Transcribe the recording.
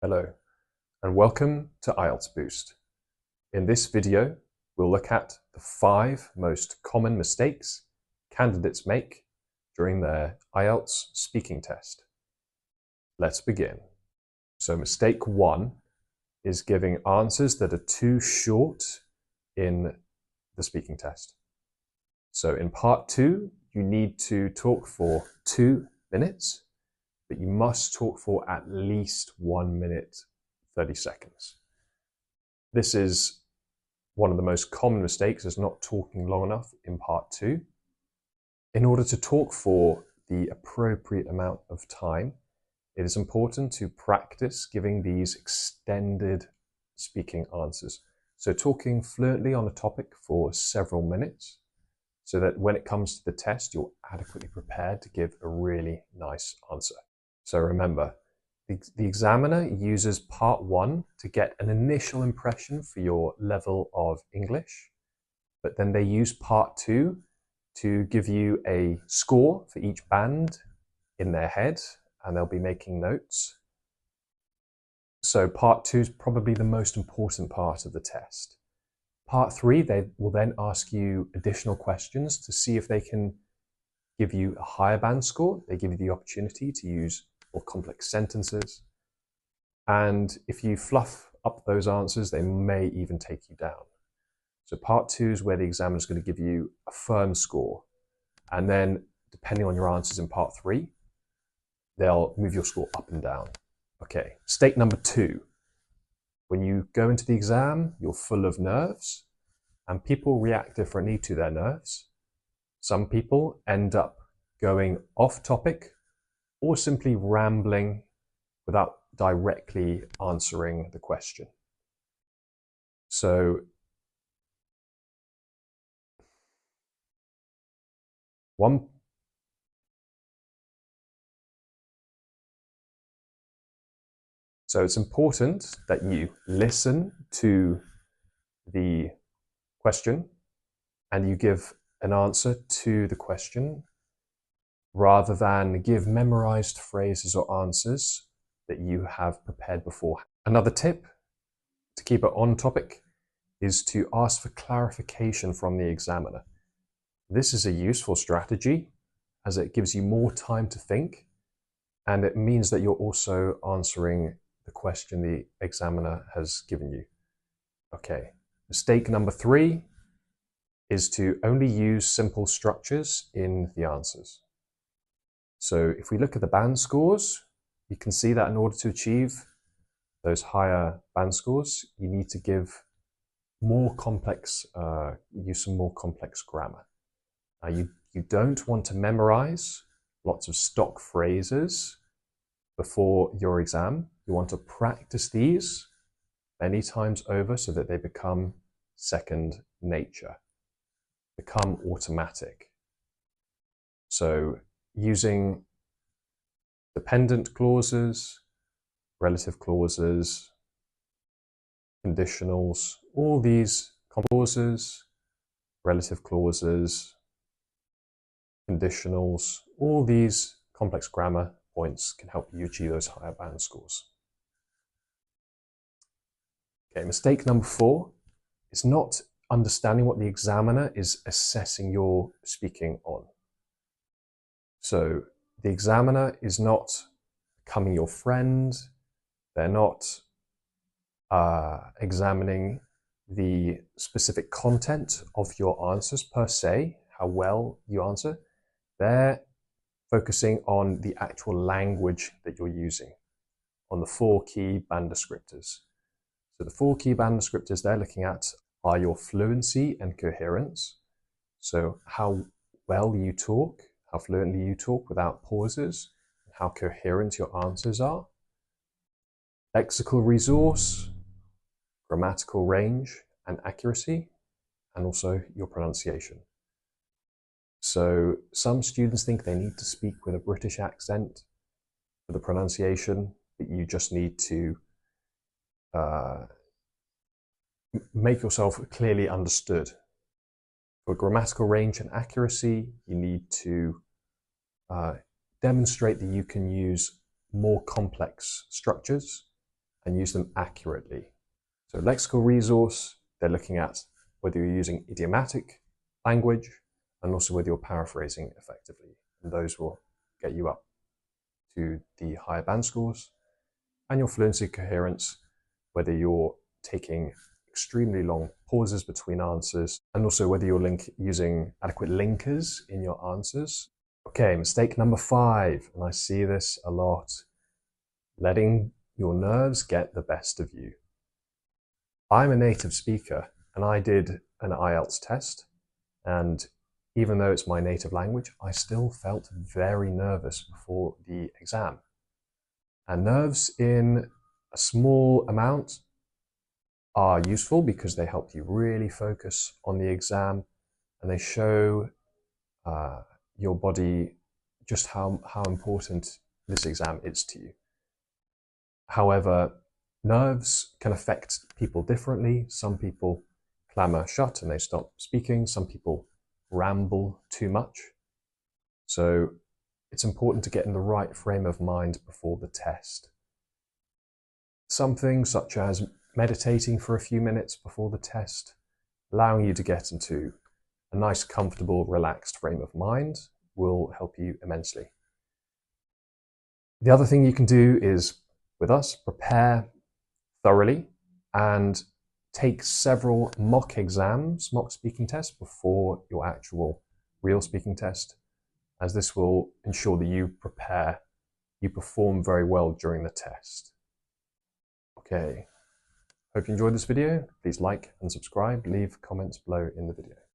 Hello, and welcome to IELTS Boost. In this video, we'll look at the 5 most common mistakes candidates make during their IELTS speaking test. Let's begin. So mistake 1 is giving answers that are too short in the speaking test. So in part 2, you need to talk for 2 minutes, but you must talk for at least 1 minute 30 seconds. This is one of the most common mistakes, is not talking long enough in part 2. In order to talk for the appropriate amount of time, it is important to practice giving these extended speaking answers. So talking fluently on a topic for several minutes, so that when it comes to the test, you're adequately prepared to give a really nice answer. So remember, the examiner uses part 1 to get an initial impression for your level of English, but then they use part 2 to give you a score for each band in their head, and they'll be making notes. So part 2 is probably the most important part of the test. Part 3, they will then ask you additional questions to see if they can give you a higher band score. They give you the opportunity to use more complex sentences. And if you fluff up those answers, they may even take you down. So part 2 is where the examiner is going to give you a firm score. And then, depending on your answers in part 3, they'll move your score up and down. Okay, mistake number 2. When you go into the exam, you're full of nerves, and people react differently to their nerves. Some people end up going off topic or simply rambling without directly answering the question. So it's important that you listen to the question and you give an answer to the question rather than give memorized phrases or answers that you have prepared before. Another tip to keep it on topic is to ask for clarification from the examiner. This is a useful strategy as it gives you more time to think, and it means that you're also answering the question the examiner has given you. Okay, mistake number 3 is to only use simple structures in the answers. So if we look at the band scores, you can see that in order to achieve those higher band scores, you need to give more complex, use some more complex grammar. You don't want to memorize lots of stock phrases before your exam. You want to practice these many times over so that they become second nature, become automatic. So using dependent clauses, relative clauses, conditionals, all these clauses, relative clauses, conditionals, all these complex grammar points can help you achieve those higher band scores. Okay, mistake number 4 is not understanding what the examiner is assessing your speaking on. So the examiner is not becoming your friend. They're not examining the specific content of your answers per se, how well you answer. They're focusing on the actual language that you're using, on the 4 key band descriptors. So the 4 key band descriptors they're looking at are your fluency and coherence. So how well you talk, how fluently you talk without pauses, and how coherent your answers are. Lexical resource, grammatical range and accuracy, and also your pronunciation. So some students think they need to speak with a British accent for the pronunciation, but you just need to make yourself clearly understood. For grammatical range and accuracy, you need to demonstrate that you can use more complex structures and use them accurately. So lexical resource, they're looking at whether you're using idiomatic language and also whether you're paraphrasing effectively. And those will get you up to the higher band scores. And your fluency coherence, whether you're taking extremely long pauses between answers, and also whether you're using adequate linkers in your answers. Okay, mistake number 5, and I see this a lot, letting your nerves get the best of you. I'm a native speaker, and I did an IELTS test, and even though it's my native language, I still felt very nervous before the exam. And nerves in a small amount are useful because they help you really focus on the exam, and they show your body just how important this exam is to you. However, nerves can affect people differently. Some people clamor shut and they stop speaking. Some people ramble too much. So it's important to get in the right frame of mind before the test. Something such as meditating for a few minutes before the test, allowing you to get into a nice, comfortable, relaxed frame of mind will help you immensely. The other thing you can do is, with us, prepare thoroughly and take several mock exams, mock speaking tests before your actual real speaking test, as this will ensure that you perform very well during the test. Okay, hope you enjoyed this video. Please like and subscribe, leave comments below in the video.